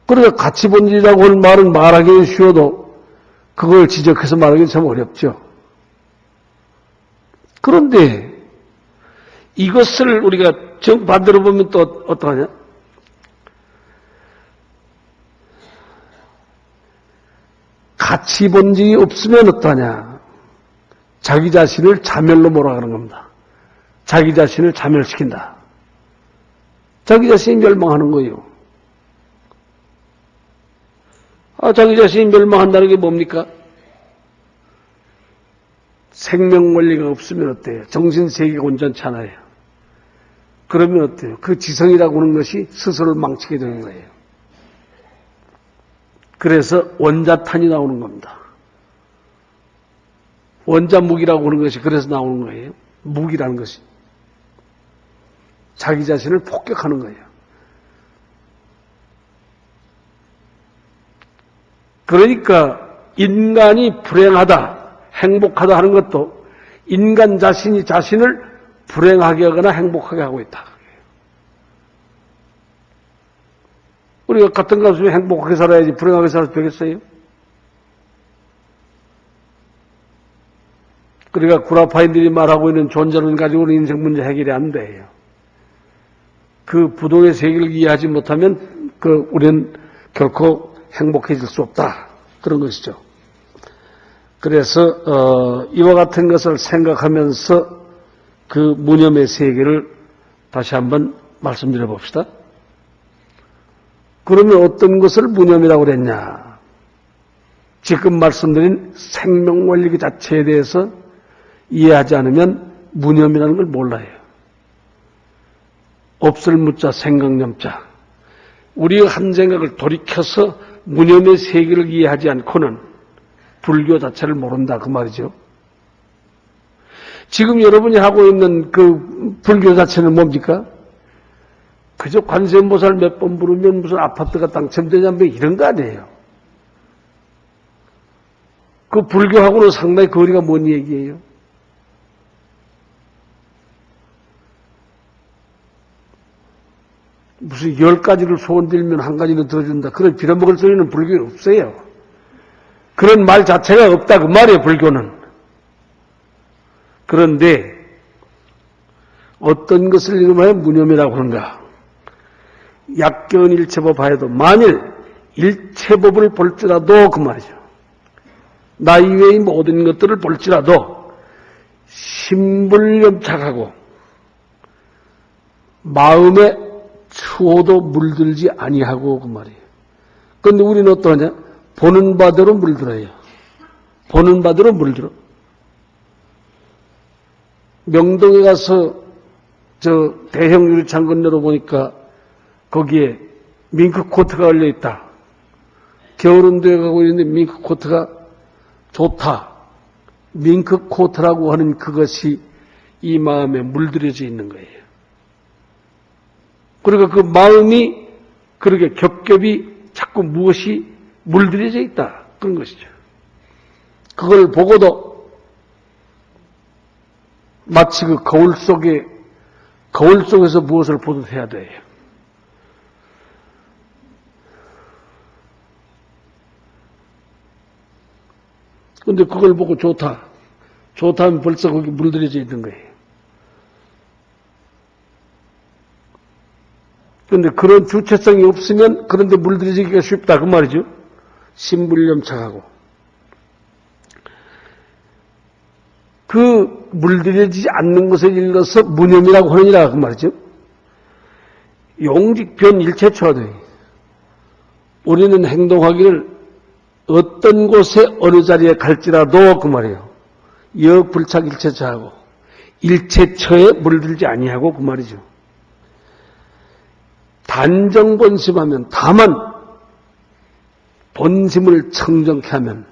그러니까 가치본질이라고 하는 말은 말하기는 쉬워도 그걸 지적해서 말하기는 참 어렵죠. 그런데 이것을 우리가 정반대로 보면 또 어떠하냐? 같이 본 적이 없으면 어떠하냐? 자기 자신을 자멸로 몰아가는 겁니다. 자기 자신을 자멸시킨다. 자기 자신이 멸망하는 거예요. 자기 자신이 멸망한다는 게 뭡니까? 생명 원리가 없으면 어때요? 정신세계가 온전치 않아요. 그러면 어때요? 그 지성이라고 하는 것이 스스로를 망치게 되는 거예요. 그래서 원자탄이 나오는 겁니다. 원자무기라고 하는 것이 그래서 나오는 거예요. 무기라는 것이. 자기 자신을 폭격하는 거예요. 그러니까 인간이 불행하다, 행복하다 하는 것도 인간 자신이 자신을 불행하게 하거나 행복하게 하고 있다. 우리가 같은 가수에 행복하게 살아야지 불행하게 살아도 되겠어요? 그러니까 구라파인들이 말하고 있는 존재론 가지고는 인생 문제 해결이 안 돼요. 그 부동의 세계를 이해하지 못하면 우리는 결코 행복해질 수 없다. 그런 것이죠. 그래서 이와 같은 것을 생각하면서 그 무념의 세계를 다시 한번 말씀드려 봅시다. 그러면 어떤 것을 무념이라고 그랬냐? 지금 말씀드린 생명원리 그 자체에 대해서 이해하지 않으면 무념이라는 걸 몰라요. 없을 무자 생각념자. 우리의 한 생각을 돌이켜서 무념의 세계를 이해하지 않고는 불교 자체를 모른다 그 말이죠. 지금 여러분이 하고 있는 그 불교 자체는 뭡니까? 그저 관세음보살 몇 번 부르면 무슨 아파트가 당첨되냐 뭐 이런 거 아니에요. 그 불교하고는 상당히 거리가 먼 얘기예요. 무슨 10가지를 소원 빌면 한 가지는 들어준다. 그런 빌어먹을 소리는 불교에 없어요. 그런 말 자체가 없다 그 말이에요, 불교는. 그런데 어떤 것을 이름하여 무념이라고 하는가? 약견 일체법 하여도 만일 일체법을 볼지라도 그 말이죠. 나 이외의 모든 것들을 볼지라도 신불염착하고 마음에 추호도 물들지 아니하고 그 말이에요. 그런데 우리는 어떠하냐? 보는 바대로 물들어요. 보는 바대로 물들어. 명동에 가서 저 대형 유리창 건너로 보니까 거기에 밍크 코트가 걸려 있다. 겨울운동에 가고 있는데 밍크 코트가 좋다. 밍크 코트라고 하는 그것이 이 마음에 물들여져 있는 거예요. 그러니까 그 마음이 그렇게 겹겹이 자꾸 무엇이 물들여져 있다. 그런 것이죠. 그걸 보고도 마치 그 거울 속에서 무엇을 보듯 해야 돼요. 근데 그걸 보고 좋다. 좋다면 벌써 거기 물들여져 있는 거예요. 그런데 그런 주체성이 없으면 그런데 물들여지기가 쉽다 그 말이죠. 신불염착하고 그 물들여지지 않는 것을 일러서 무념이라고 하느니라 그 말이죠. 용직변 일체초하되 우리는 행동하기를 어떤 곳에 어느 자리에 갈지라도 그 말이에요. 역불착 일체처하고 일체처에 물들지 아니하고 그 말이죠. 단정본심하면 다만 본심을 청정케 하면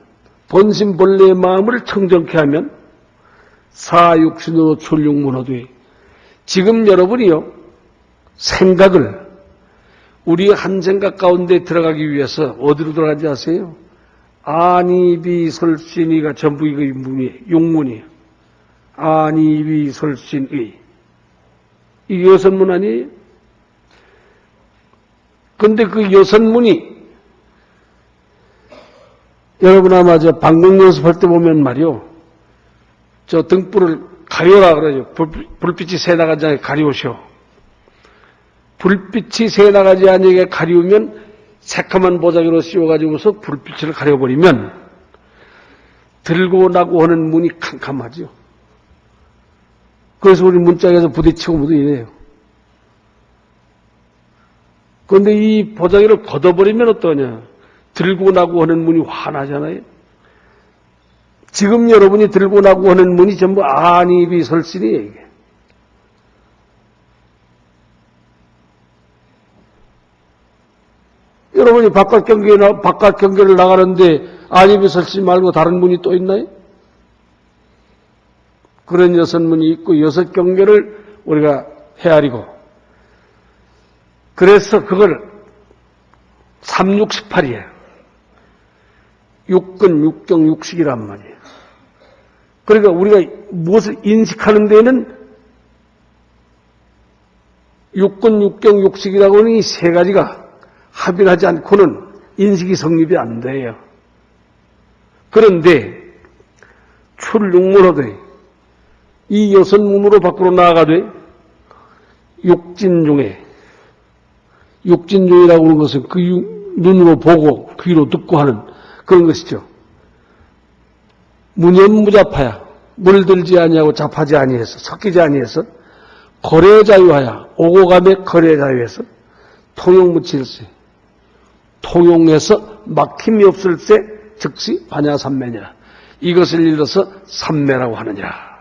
본심 본래의 마음을 청정케 하면 사육신으로 출육문화되 지금 여러분이요 생각을 우리의 한 생각 가운데 들어가기 위해서 어디로 들어가지 아세요? 아니비설신의가 전부 이거 용문이에요. 아니비설신의 이게 여섯문 아니에요? 근데 그 여섯문이 여러분 아마 저 방공 연습할 때 보면 말이요. 저 등불을 가려라 그러죠. 불빛이 새 나가지 않게 가리우셔. 불빛이 새 나가지 않게 가리우면 새카만 보자기로 씌워가지고서 불빛을 가려버리면 들고 나고 하는 문이 캄캄하죠. 그래서 우리 문짝에서 부딪히고 모두 이래요. 그런데 이 보자기를 걷어버리면 어떠냐. 들고 나고 하는 문이 환하잖아요. 지금 여러분이 들고 나고 하는 문이 전부 안입이 설신이에요, 이게. 여러분이 바깥 경계를 나가는데 안입이 설신 말고 다른 문이 또 있나요? 그런 6문이 있고 6경계를 우리가 헤아리고 그래서 그걸 368이에요. 6근, 6경, 6식이란 말이에요. 그러니까 우리가 무엇을 인식하는 데에는 6근, 6경, 6식이라고 하는 이 세 가지가 합일하지 않고는 인식이 성립이 안 돼요. 그런데 출육문호되 이 6문으로 밖으로 나아가되 육진중에 육진중이라고 하는 것은 그 눈으로 보고 귀로 듣고 하는 그런 것이죠. 무념무잡하야 물들지 아니하고 잡하지 아니해서 섞이지 아니해서 거래자유하야 오고 가매 거래자유해서 통용무칠세 통용해서 막힘이 없을세 즉시 반야삼매니라. 이것을 일러서 삼매라고 하느니라.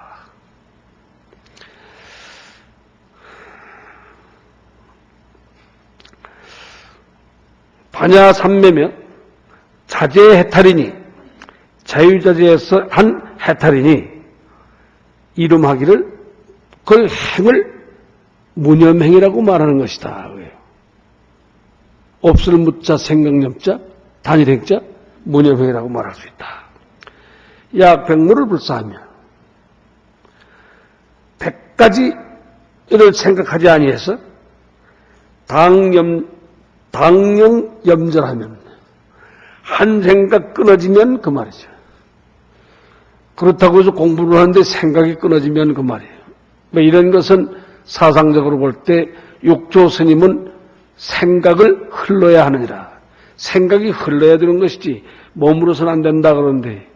반야삼매며 자제해탈이니 자유자재에서 한 해탈이니 이름하기를 그 행을 무념행이라고 말하는 것이다. 없을 무자 생각념자 단일행자 무념행이라고 말할 수 있다. 약 100무를 불사하며 100가지를 생각하지 아니해서 당령 염절하면 한 생각 끊어지면 그 말이죠. 그렇다고 해서 공부를 하는데 생각이 끊어지면 그 말이에요. 뭐 이런 것은 사상적으로 볼 때 육조 스님은 생각을 흘러야 하느니라. 생각이 흘러야 되는 것이지 몸으로서는 안 된다 그러는데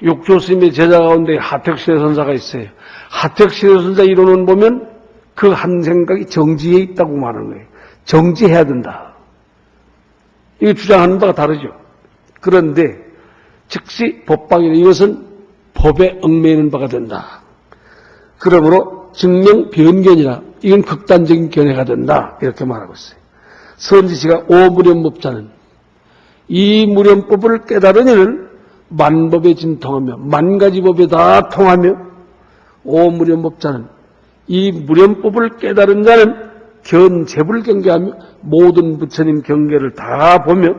육조 스님의 제자 가운데 하택신의 선사가 있어요. 하택신의 선사 이론을 보면 그 한 생각이 정지해 있다고 말하는 거예요. 정지해야 된다. 이거 주장하는 바가 다르죠. 그런데 즉시 법방이다. 이것은 법에 얽매이는 바가 된다. 그러므로 증명 변견이라 이건 극단적인 견해가 된다. 이렇게 말하고 있어요. 선지시가 오무렴법자는 이 무렴법을 깨달은 이는 만법에 진통하며 만가지 법에 다 통하며 오무렴법자는 이 무렴법을 깨달은 자는 견제불 경계하며 모든 부처님 경계를 다 보며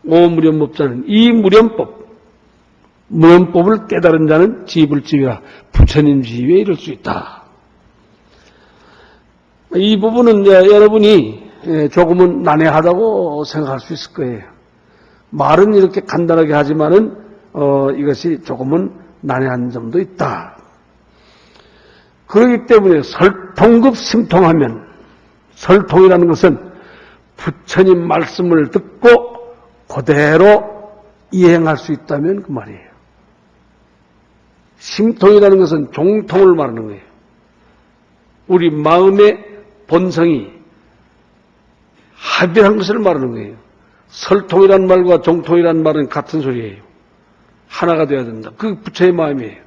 오무렴법자는 이 무렴법을 깨달은 자는 지불지위라 부처님 지위에 이를 수 있다. 이 부분은 여러분이 조금은 난해하다고 생각할 수 있을 거예요. 말은 이렇게 간단하게 하지만은 이것이 조금은 난해한 점도 있다. 그렇기 때문에 설통급 심통하면 설통이라는 것은 부처님 말씀을 듣고 그대로 이행할 수 있다면 그 말이에요. 심통이라는 것은 종통을 말하는 거예요. 우리 마음의 본성이 합일한 것을 말하는 거예요. 설통이란 말과 종통이란 말은 같은 소리예요. 하나가 되어야 된다. 그 부처의 마음이에요.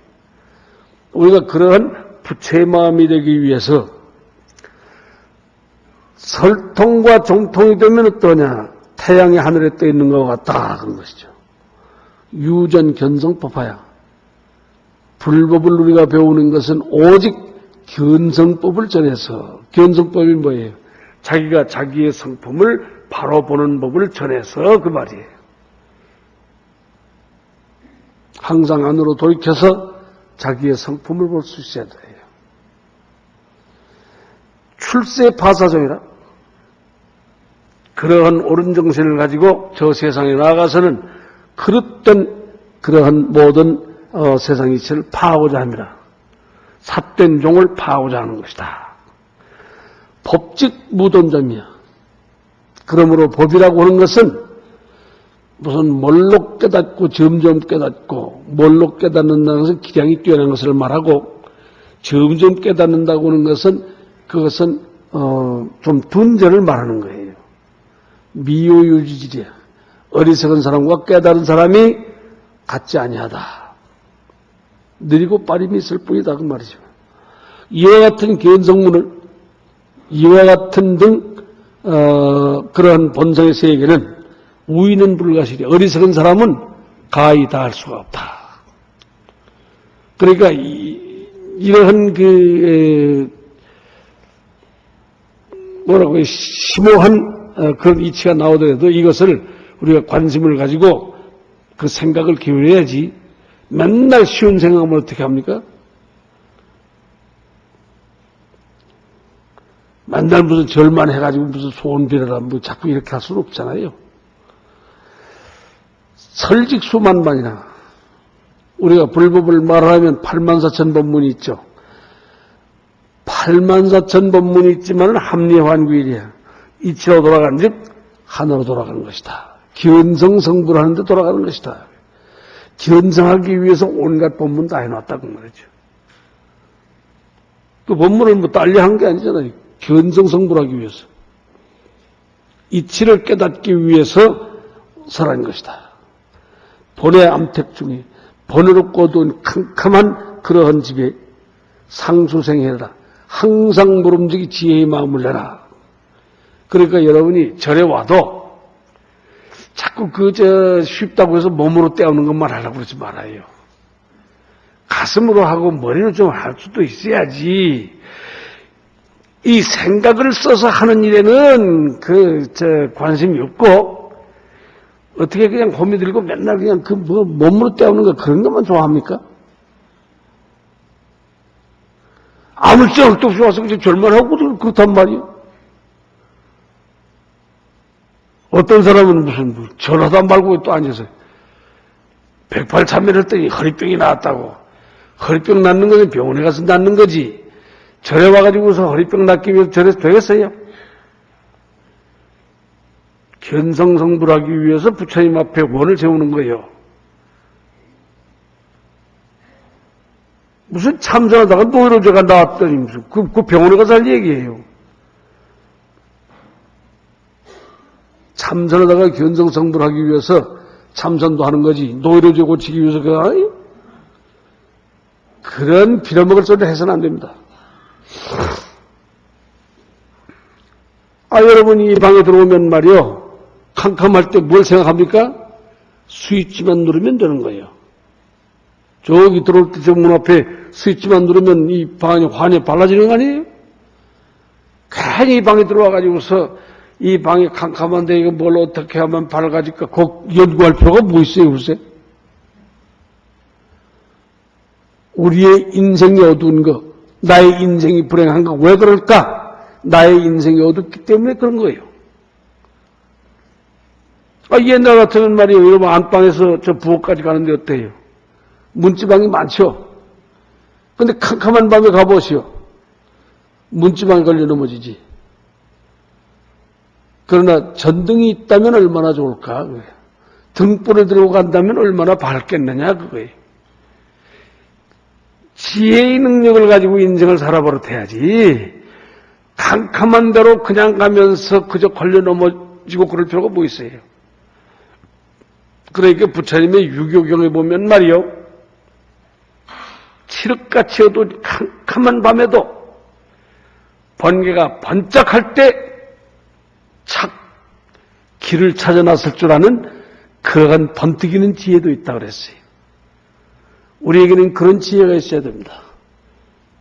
우리가 그러한 부처의 마음이 되기 위해서 설통과 종통이 되면 어떠냐? 태양이 하늘에 떠 있는 것 같다. 그런 것이죠. 유전견성법하야. 불법을 우리가 배우는 것은 오직 견성법을 전해서, 견성법이 뭐예요? 자기가 자기의 성품을 바로 보는 법을 전해서 그 말이에요. 항상 안으로 돌이켜서 자기의 성품을 볼 수 있어야 돼요. 출세 파사종이라 그러한 옳은 정신을 가지고 저 세상에 나아가서는 그릇된 그러한 모든 세상 이치를 파하고자 합니다. 삿된 종을 파하고자 하는 것이다. 법직 무돈점이야. 그러므로 법이라고 하는 것은 무슨 뭘로 깨닫고 점점 깨닫고 뭘로 깨닫는다는 것은 기량이 뛰어난 것을 말하고 점점 깨닫는다고 하는 것은 그것은 좀 둔전을 말하는 거예요. 미효유지질이야. 어리석은 사람과 깨달은 사람이 같지 아니하다. 느리고 빠름이 있을 뿐이다 그 말이죠. 이와 같은 견성문을 이와 같은 등 그러한 본성의 세계는 우위는 불가시리. 어리석은 사람은 가히 다 할 수가 없다. 그러니까 이러한 뭐라고 심오한 그런 이치가 나오더라도 이것을 우리가 관심을 가지고 그 생각을 기울여야지. 맨날 쉬운 생각하면 어떻게 합니까? 맨날 무슨 절만 해가지고 무슨 소원 빌어라 뭐 자꾸 이렇게 할 수는 없잖아요. 설직수만반이나 우리가 불법을 말하면 84,000법문이 있죠. 84,000법문이 있지만 합리환구일이야. 이치로 돌아가는 즉 하나로 돌아가는 것이다. 견성성불 하는데 돌아가는 것이다. 견성하기 위해서 온갖 법문 다 해놨다고 말이죠. 그 법문을 뭐 딸려 한 게 아니잖아요. 견성성불하기 위해서. 이치를 깨닫기 위해서 살아낸 것이다. 본의 암택 중에 번외롭고도 캄캄한 그러한 집에 상수생해라. 항상 모름지기 지혜의 마음을 내라. 그러니까 여러분이 절에 와도 자꾸 쉽다고 해서 몸으로 떼우는 것만 하려고 그러지 말아요. 가슴으로 하고 머리로 좀 할 수도 있어야지. 이 생각을 써서 하는 일에는 관심이 없고, 어떻게 그냥 호미 들고 맨날 그냥 몸으로 떼우는 거 그런 것만 좋아합니까? 아무 짝도 없이 와서 그냥 절만 하고 그렇단 말이에요. 어떤 사람은 무슨 절하다 말고 또 앉아서 108참여를 했더니 허리병이 나왔다고. 허리병 낫는 것은 병원에 가서 낫는 거지. 절에 와가지고서 허리병 낫기 위해서 절에서 되겠어요? 견성성불하기 위해서 부처님 앞에 원을 세우는 거예요. 무슨 참선하다가 노이로제가 나왔더니 무슨 그 병원에 가서 할 얘기예요. 참선하다가 견성성불하기 위해서 참선도 하는 거지. 노이로제 고치기 위해서 그런 빌어먹을 소리를 해서는 안 됩니다. 여러분이 이 방에 들어오면 말이요. 캄캄할 때 뭘 생각합니까? 스위치만 누르면 되는 거예요. 저기 들어올 때 저 문 앞에 스위치만 누르면 이 방이 환히 발라지는 거 아니에요? 괜히 이 방에 들어와가지고서 이 방이 캄캄한데 이거 뭘 어떻게 하면 밝아질까 연구할 필요가 뭐 있어요, 글쎄? 우리의 인생이 어두운 거, 나의 인생이 불행한 거, 왜 그럴까? 나의 인생이 어둡기 때문에 그런 거예요. 옛날 같으면 말이에요. 여러분 안방에서 저 부엌까지 가는데 어때요? 문지방이 많죠? 근데 캄캄한 밤에 가보시오. 문지방에 걸려 넘어지지. 그러나 전등이 있다면 얼마나 좋을까? 등불을 들고 간다면 얼마나 밝겠느냐 그거예요. 지혜의 능력을 가지고 인생을 살아버릇해야지. 캄캄한 대로 그냥 가면서 그저 걸려 넘어지고 그럴 필요가 뭐 있어요. 그러니까 부처님의 유교경에 보면 말이요. 칠흑같이 어두운 캄캄한 밤에도 번개가 번쩍할 때 착 길을 찾아 나설 줄 아는 그러한 번뜩이는 지혜도 있다고 그랬어요. 우리에게는 그런 지혜가 있어야 됩니다.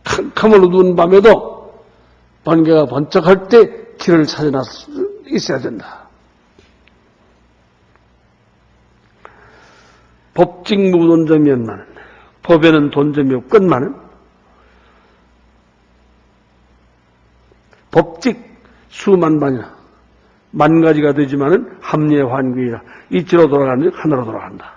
캄캄한 어두운 밤에도 번개가 번쩍할 때 길을 찾아 나설 수 있어야 된다. 법직 무돈점이었나는 법에는 돈점이 없건만은 법직 수만반이나 만 가지가 되지만은 합리의 환경이라 이치로 돌아가는 즉 하나로 돌아간다.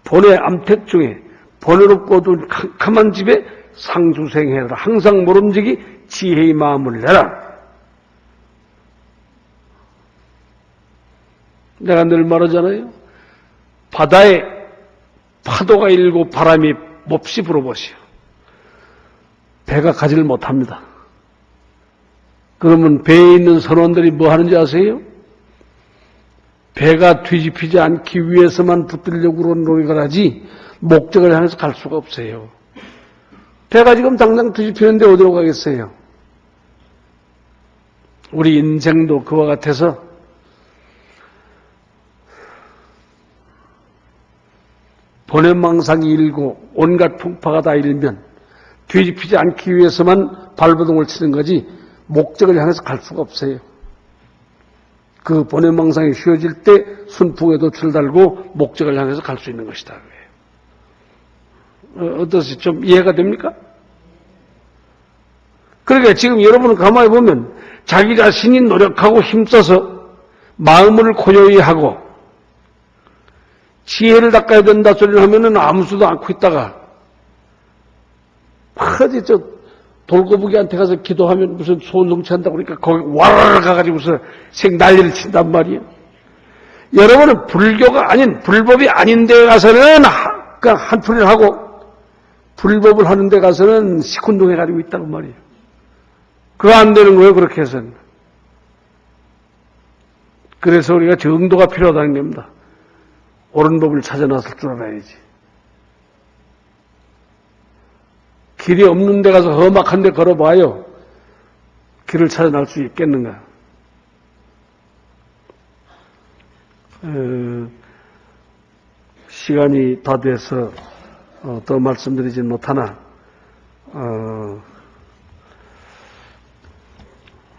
본의 암택 중에 번외로 뻗은 캄캄한 집에 상수생해라. 항상 모름지기 지혜의 마음을 내라. 내가 늘 말하잖아요. 바다에 파도가 일고 바람이 몹시 불어보시오. 배가 가지를 못합니다. 그러면 배에 있는 선원들이 뭐 하는지 아세요? 배가 뒤집히지 않기 위해서만 붙들려고 그런 노력을 하지 목적을 향해서 갈 수가 없어요. 배가 지금 당장 뒤집히는데 어디로 가겠어요? 우리 인생도 그와 같아서 번외망상이 일고 온갖 풍파가 다 일면 뒤집히지 않기 위해서만 발버둥을 치는 거지 목적을 향해서 갈 수가 없어요. 그 번외망상이 쉬어질 때 순풍에 도출 달고 목적을 향해서 갈 수 있는 것이다. 어떠세요? 좀 이해가 됩니까? 그러니까 지금 여러분은 가만히 보면 자기 자신이 노력하고 힘써서 마음을 고요히 하고 지혜를 닦아야 된다 소리를 하면은 아무 수도 않고 있다가 어디 저 돌거북이한테 가서 기도하면 무슨 소원 성취한다고 그러니까 거기 와르르 가가지고 무슨 생 난리를 친단 말이에요. 여러분은 불교가 아닌 불법이 아닌 데 가서는 그냥 한풀이를 하고 불법을 하는 데 가서는 시큰둥해가지고 있다고 말이에요. 그거 안 되는 거예요, 그렇게 해서는. 그래서 우리가 정도가 필요하다는 겁니다. 옳은 법을 찾아 나설 줄 알아야지. 길이 없는 데 가서 험악한 데 걸어봐요. 길을 찾아 날 수 있겠는가? 시간이 다 돼서 더 말씀드리진 못하나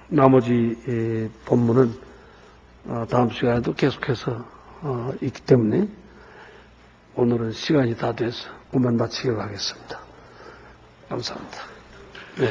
나머지 본문은 다음 시간에도 계속해서 있기 때문에 오늘은 시간이 다 돼서 그만 마치도록 하겠습니다. 감사합니다. 네.